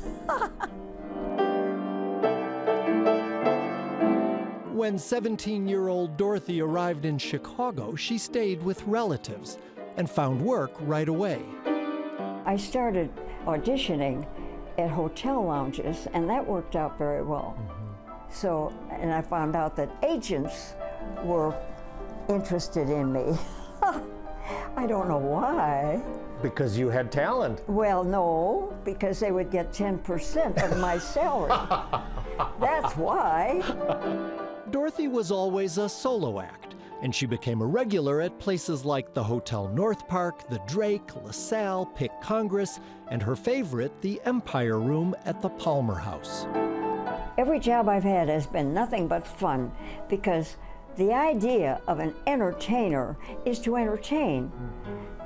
S: When 17-year-old Dorothy arrived in Chicago, she stayed with relatives and found work right away.
E: I started auditioning at hotel lounges, and that worked out very well. So, and I found out that agents were interested in me. I don't know why.
N: Because you had talent.
E: Well, no, because they would get 10% of my salary. That's why.
S: Dorothy was always a solo act, and she became a regular at places like the Hotel North Park, the Drake, LaSalle, Pick Congress, and her favorite, the Empire Room at the Palmer House.
E: Every job I've had has been nothing but fun, because the idea of an entertainer is to entertain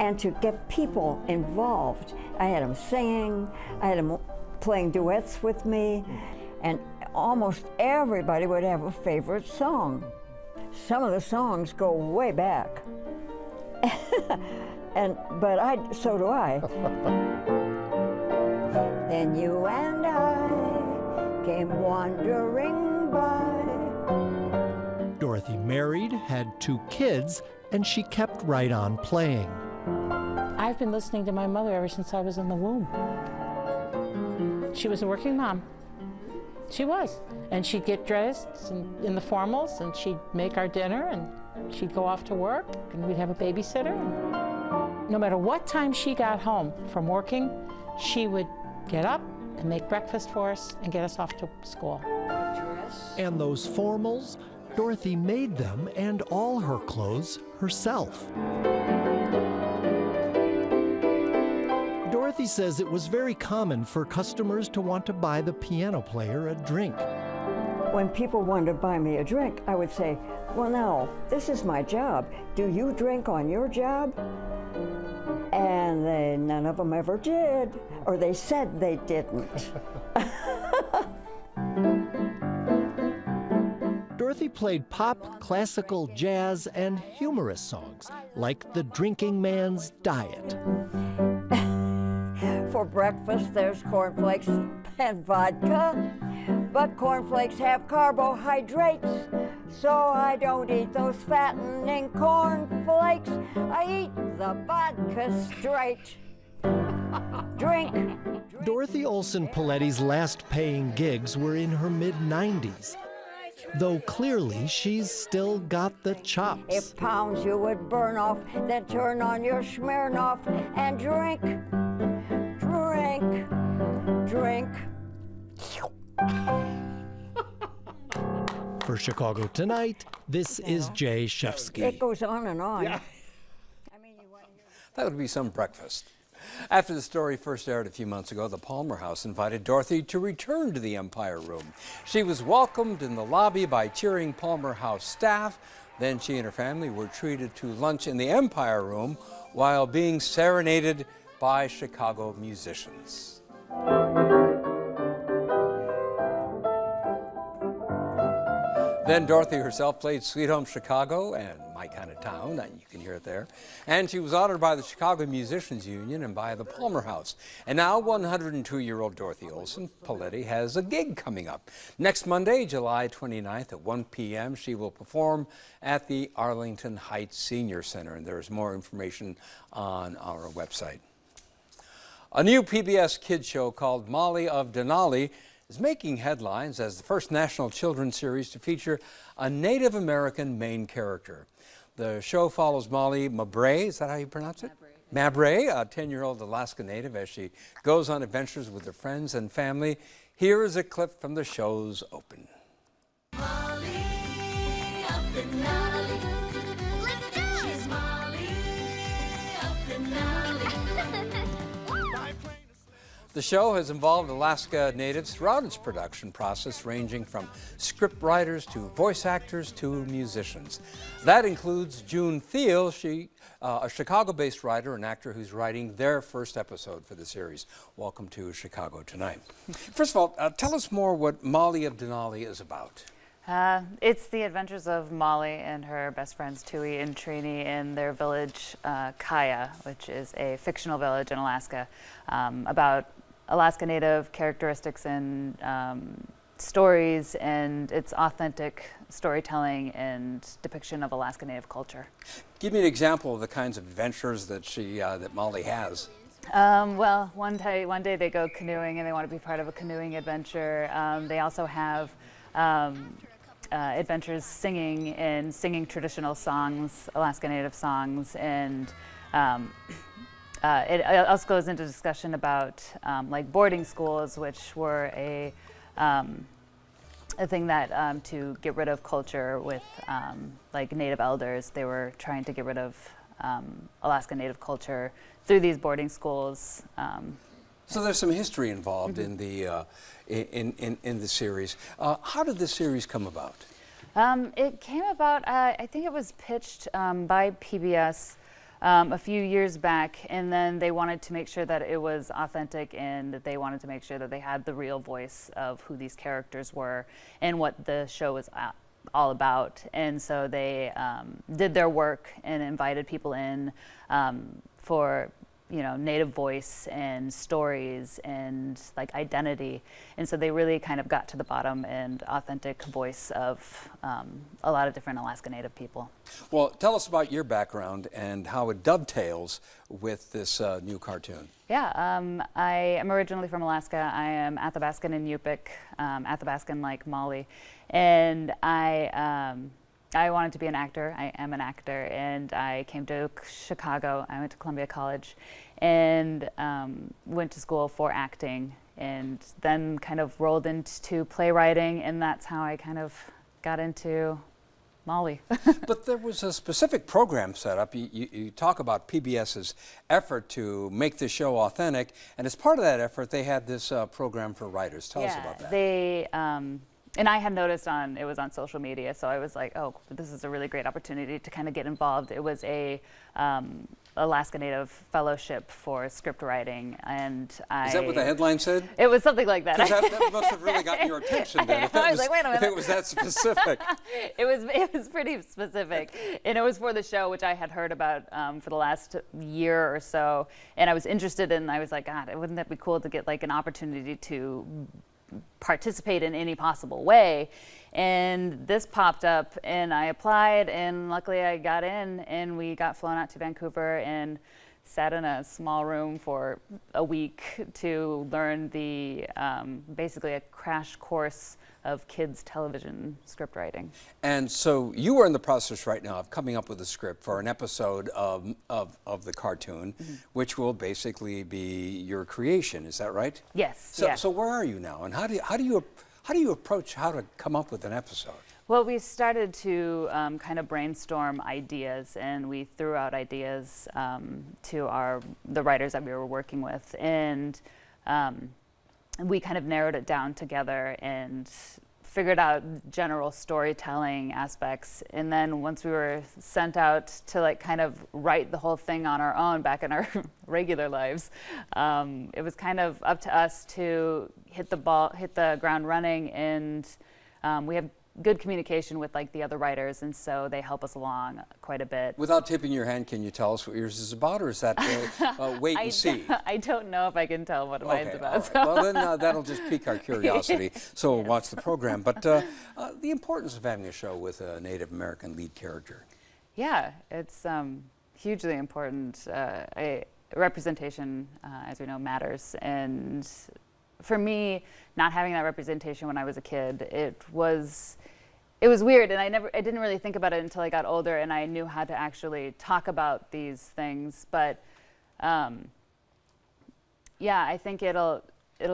E: and to get people involved. I had them singing, I had them playing duets with me, and almost everybody would have a favorite song. Some of the songs go way back. But so do I. Then you and I came wandering by.
S: Dorothy married, had 2 kids, and she kept right on playing.
T: I've been listening to my mother ever since I was in the womb. She was a working mom. She was. And she'd get dressed in the formals, and she'd make our dinner, and she'd go off to work, and we'd have a babysitter. No matter what time she got home from working, she would get up and make breakfast for us and get us off to school.
S: And those formals, Dorothy made them and all her clothes herself. Dorothy says it was very common for customers to want to buy the piano player a drink.
E: When people wanted to buy me a drink, I would say, well, now, this is my job. Do you drink on your job? And none of them ever did, or they said they didn't.
S: Dorothy played pop, classical, jazz, and humorous songs, like The Drinking Man's Diet.
E: For breakfast, there's cornflakes and vodka, but cornflakes have carbohydrates, so I don't eat those fattening cornflakes. I eat the vodka straight. Drink.
S: Dorothy Olson Paletti's last paying gigs were in her mid-90s, though clearly she's still got the chops.
E: If pounds you would burn off, then turn on your Smirnoff and drink. Drink, drink.
S: For Chicago Tonight, this is Jay Shefsky.
E: It goes on and on.
A: Yeah. That would be some breakfast. After the story first aired a few months ago, the Palmer House invited Dorothy to return to the Empire Room. She was welcomed in the lobby by cheering Palmer House staff. Then she and her family were treated to lunch in the Empire Room while being serenaded by Chicago musicians. Then Dorothy herself played Sweet Home Chicago and My Kind of Town, and you can hear it there. And she was honored by the Chicago Musicians Union and by the Palmer House. And now 102-year-old Dorothy Olson Paletti has a gig coming up. Next Monday, July 29th at 1 p.m., she will perform at the Arlington Heights Senior Center, and there's more information on our website. A new PBS Kids show called Molly of Denali is making headlines as the first national children's series to feature a Native American main character. The show follows Molly Mabray, is that how you pronounce it? Mabray, a 10-year-old Alaska Native, as she goes on adventures with her friends and family. Here is a clip from the show's open.
F: Molly of Denali. Let's go! She's Molly of Denali.
A: The show has involved Alaska Natives throughout its production process, ranging from script writers to voice actors to musicians. That includes June Thiel, a Chicago-based writer and actor who's writing their first episode for the series. Welcome to Chicago Tonight. First of all, tell us more what Molly of Denali is about.
U: It's the adventures of Molly and her best friends Tui and Trini in their village, Kaya, which is a fictional village in Alaska, about Alaska Native characteristics and stories, and its authentic storytelling and depiction of Alaska Native culture.
A: Give me an example of the kinds of adventures that that Molly has.
U: Well, one day they go canoeing and they want to be part of a canoeing adventure. They also have adventures singing traditional songs, Alaska Native songs, and it also goes into discussion about like boarding schools, which were a thing that to get rid of culture with like Native elders. They were trying to get rid of Alaska Native culture through these boarding schools.
A: So there's some history involved in the series. How did this series come about?
U: It came about, I think it was pitched by PBS a few years back, and then they wanted to make sure that it was authentic, and they wanted to make sure that they had the real voice of who these characters were and what the show was all about. And so they did their work and invited people in for Native voice and stories and like identity. And so they really kind of got to the bottom and authentic voice of a lot of different Alaska Native people.
A: Well, tell us about your background and how it dovetails with this new cartoon.
U: Yeah, I am originally from Alaska. I am Athabascan and Yupik, Athabascan like Molly. And I wanted to be an actor. I am an actor, and I came to Chicago. I went to Columbia College and went to school for acting, and then kind of rolled into playwriting, and that's how I kind of got into Molly.
A: But there was a specific program set up. You talk about PBS's effort to make the show authentic, and as part of that effort, they had this program for writers. Tell us about that.
U: They, and I had noticed it was on social media, so I was like, oh, this is a really great opportunity to kind of get involved. It was a Alaska Native Fellowship for script writing, and
A: Is that what the headline said?
U: It was something like that.
A: Because that must have really gotten your attention then.
U: I was like, wait a minute.
A: If it was that specific.
U: It was pretty specific, and it was for the show, which I had heard about for the last year or so, and I was interested in. I was like, God, wouldn't that be cool to get like an opportunity to participate in any possible way? And this popped up, and I applied, and luckily I got in, and we got flown out to Vancouver and sat in a small room for a week to learn the basically a crash course of kids television script writing.
A: And so you are in the process right now of coming up with a script for an episode of the cartoon, which will basically be your creation. Is that right?
U: Yes.
A: So where are you now, and how do you approach how to come up with an episode?
U: Well, we started to kind of brainstorm ideas, and we threw out ideas to the writers that we were working with, and we kind of narrowed it down together and figured out general storytelling aspects. And then once we were sent out to like kind of write the whole thing on our own back in our regular lives, it was kind of up to us to hit the ground running, and we have good communication with like the other writers, and so they help us along quite a bit.
A: Without tipping your hand, can you tell us what yours is about, or is that wait and see?
U: I don't know if I can tell what mine's about.
A: Right.
U: So.
A: Well, then that'll just pique our curiosity, so we'll watch the program. But the importance of having a show with a Native American lead character.
U: Yeah, it's hugely important. Representation, as we know, matters, and for me, not having that representation when I was a kid, it was weird, and I didn't really think about it until I got older and I knew how to actually talk about these things. But yeah, I think it'll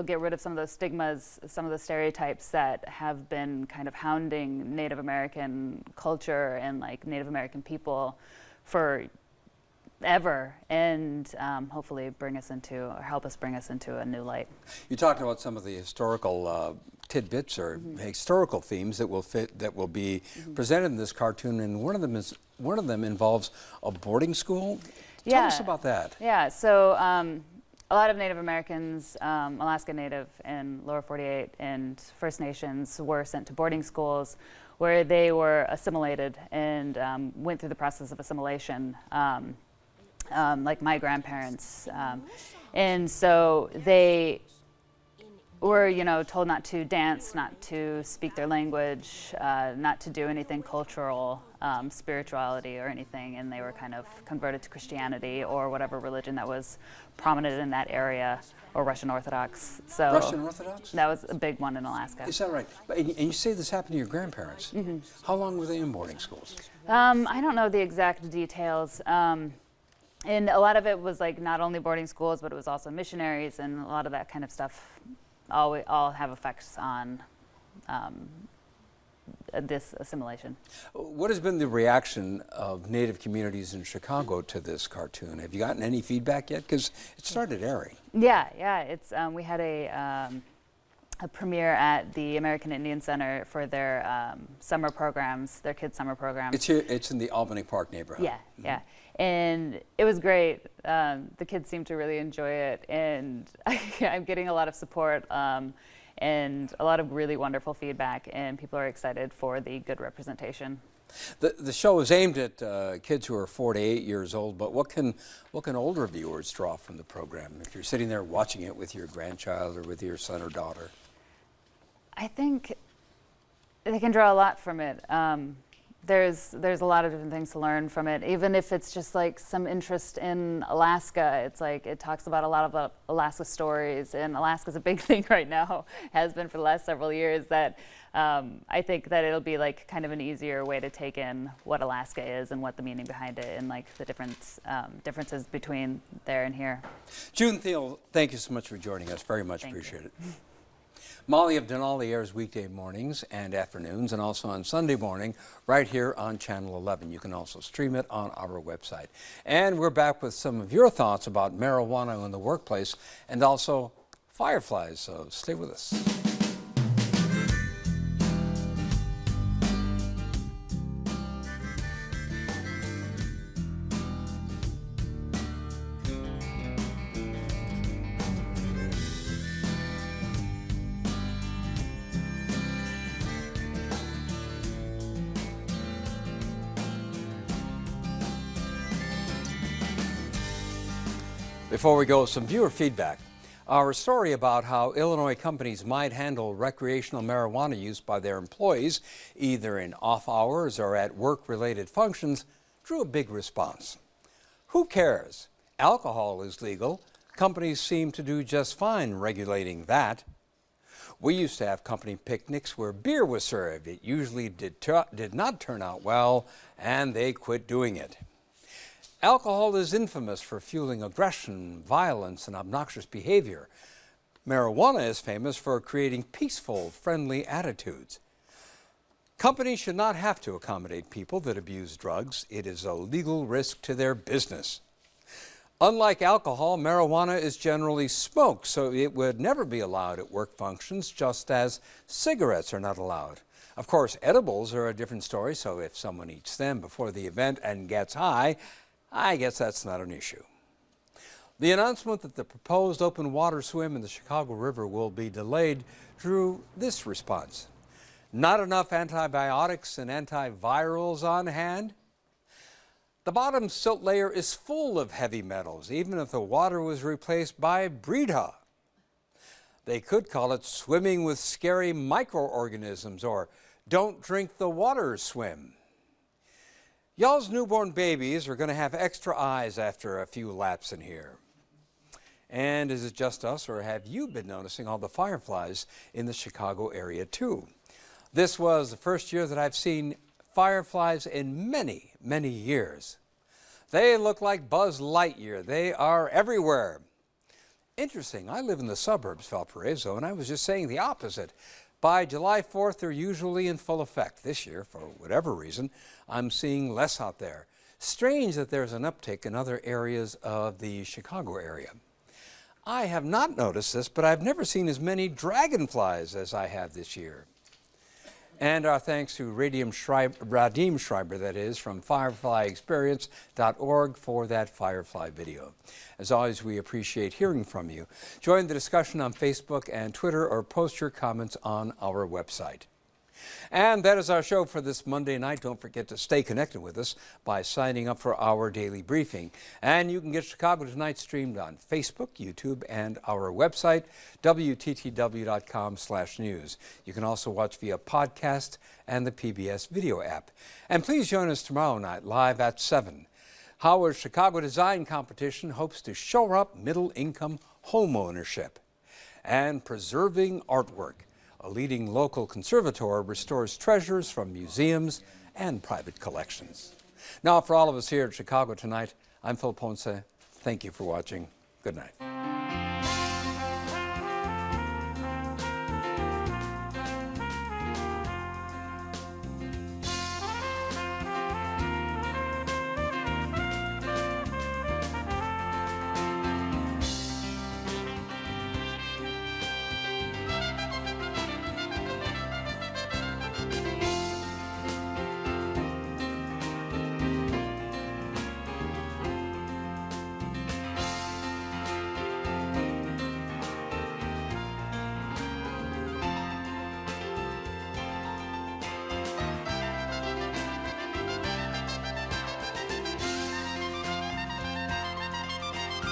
U: get rid of some of those stigmas, some of the stereotypes that have been kind of hounding Native American culture and like Native American people for ever, and hopefully help us bring us into a new light.
A: You talked about some of the historical tidbits or historical themes that will be presented in this cartoon, and one of them involves a boarding school. Tell us about that.
U: Yeah, so a lot of Native Americans, Alaska Native and Lower 48 and First Nations, were sent to boarding schools where they were assimilated and went through the process of assimilation. Like my grandparents, and so they were, told not to dance, not to speak their language, not to do anything cultural, spirituality or anything, and they were kind of converted to Christianity or whatever religion that was prominent in that area, or Russian Orthodox. So
A: Russian Orthodox?
U: That was a big one in Alaska.
A: Is that right? And you say this happened to your grandparents. How long were they in boarding schools?
U: I don't know the exact details. And a lot of it was like not only boarding schools, but it was also missionaries, and a lot of that kind of stuff all have effects on this assimilation.
A: What has been the reaction of Native communities in Chicago to this cartoon? Have you gotten any feedback yet? Because it started airing.
U: Yeah. It's we had a premiere at the American Indian Center for their summer programs, their kids' summer programs.
A: It's here. It's in the Albany Park neighborhood.
U: Yeah. And it was great. The kids seem to really enjoy it, and I'm getting a lot of support and a lot of really wonderful feedback, and people are excited for the good representation.
A: The show is aimed at kids who are 4 to 8 years old, but what can older viewers draw from the program if you're sitting there watching it with your grandchild or with your son or daughter?
U: I think they can draw a lot from it. There's a lot of different things to learn from it, even if it's just like some interest in Alaska. It's like it talks about a lot of Alaska stories, and Alaska's a big thing right now, has been for the last several years, that I think that it'll be like kind of an easier way to take in what Alaska is and what the meaning behind it, and like the differences between there and here.
A: June Thiel, thank you so much for joining us. Very much appreciate it. Molly of Denali airs weekday mornings and afternoons, and also on Sunday morning right here on Channel 11. You can also stream it on our website. And we're back with some of your thoughts about marijuana in the workplace and also fireflies, so stay with us. Before we go, some viewer feedback. Our story about how Illinois companies might handle recreational marijuana use by their employees, either in off hours or at work-related functions, drew a big response. Who cares? Alcohol is legal. Companies seem to do just fine regulating that. We used to have company picnics where beer was served. It usually did not turn out well, and they quit doing it. Alcohol is infamous for fueling aggression, violence, and obnoxious behavior. Marijuana is famous for creating peaceful, friendly attitudes. Companies should not have to accommodate people that abuse drugs. It is a legal risk to their business. Unlike alcohol, marijuana is generally smoked, so it would never be allowed at work functions, just as cigarettes are not allowed. Of course, edibles are a different story, so if someone eats them before the event and gets high, I guess that's not an issue. The announcement that the proposed open water swim in the Chicago River will be delayed drew this response. Not enough antibiotics and antivirals on hand? The bottom silt layer is full of heavy metals, even if the water was replaced by Brita. They could call it swimming with scary microorganisms or don't drink the water swim. Y'all's newborn babies are going to have extra eyes after a few laps in here. And is it just us, or have you been noticing all the fireflies in the Chicago area too? This was the first year that I've seen fireflies in many, many years. They look like Buzz Lightyear. They are everywhere. Interesting, I live in the suburbs, Valparaiso, and I was just saying the opposite. By July 4th, they're usually in full effect. This year, for whatever reason, I'm seeing less out there. Strange that there's an uptick in other areas of the Chicago area. I have not noticed this, but I've never seen as many dragonflies as I have this year. And our thanks to Radim Schreiber, that is, from fireflyexperience.org for that firefly video. As always, we appreciate hearing from you. Join the discussion on Facebook and Twitter or post your comments on our website. And that is our show for this Monday night. Don't forget to stay connected with us by signing up for our daily briefing. And you can get Chicago Tonight streamed on Facebook, YouTube, and our website, WTTW.com/news. You can also watch via podcast and the PBS video app. And please join us tomorrow night live at 7. Howard's Chicago Design Competition hopes to shore up middle-income home ownership. And Preserving Artwork. A leading local conservator restores treasures from museums and private collections. Now, for all of us here at Chicago Tonight, I'm Phil Ponce. Thank you for watching. Good night.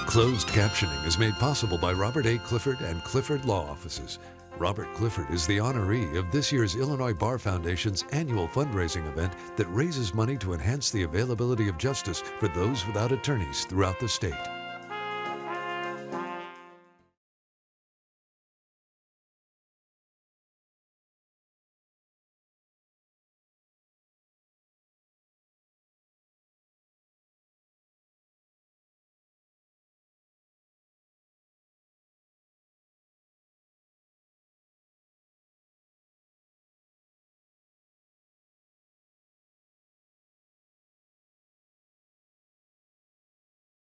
G: Closed captioning is made possible by Robert A. Clifford and Clifford Law Offices. Robert Clifford is the honoree of this year's Illinois Bar Foundation's annual fundraising event that raises money to enhance the availability of justice for those without attorneys throughout the state.